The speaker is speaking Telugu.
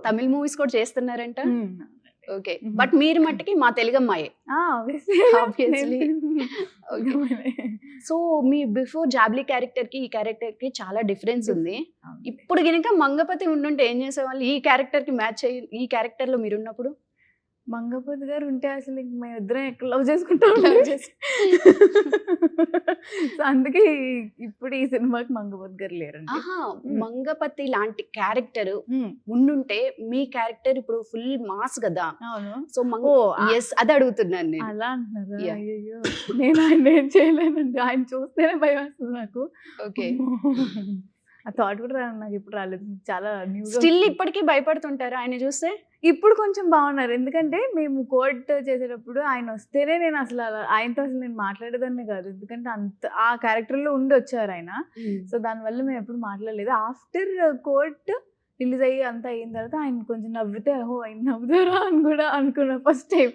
తమిళ్ మూవీస్ కూడా చేస్తున్నారంట. ఓకే, బట్ మీరు మట్టికి మా తెలుగమ్మాయే. Obviously. సో మీ బిఫోర్ జాబ్లీ క్యారెక్టర్ కి ఈ క్యారెక్టర్ కి చాలా డిఫరెన్స్ ఉంది. ఇప్పుడు గనుక మంగపతి ఉండుంటే ఏం చేసేవాళ్ళు? ఈ క్యారెక్టర్ కి మ్యాచ్ అయ్యి ఈ క్యారెక్టర్ లో మీరు ఉన్నప్పుడు మంగపతి గారు ఉంటే అసలు ఇంక మేమిద్దరం ఎక్కడ లవ్ చేసుకుంటాం. సో అందుకే ఇప్పుడు ఈ సినిమాకి మంగపతి గారు లేరండి. మంగపతి లాంటి క్యారెక్టర్ ఉండుంటే మీ క్యారెక్టర్ ఇప్పుడు ఫుల్ మాస్ కదా. అవును. సో ఎస్ అది అడుగుతున్నాను నేను. అలా అంటున్నారు. అయ్యో నేను ఆయన ఏం చేయలేనండి. ఆయన చూస్తేనే భయం వస్తుంది నాకు. ఓకే, ఆ థాట్ కూడా నాకు ఇప్పుడు రాలేదు. చాలా స్టిల్ ఇప్పటికీ భయపడుతుంటారు ఆయన చూస్తే? ఇప్పుడు కొంచెం బాగున్నారు. ఎందుకంటే మేము కోర్ట్ చేసేటప్పుడు ఆయన వస్తేనే నేను అసలు ఆయనతో అసలు నేను మాట్లాడేదాన్ని కాదు. ఎందుకంటే అంత ఆ క్యారెక్టర్లో ఉండి వచ్చారు ఆయన. సో దానివల్ల మేము ఎప్పుడు మాట్లాడలేదు. ఆఫ్టర్ కోర్ట్ రిలీజ్ అయ్యి అంతా అయిన తర్వాత ఆయన కొంచెం నవ్వితే ఓహో ఆయన నవ్వుతారా అని కూడా అనుకున్నా ఫస్ట్ టైం.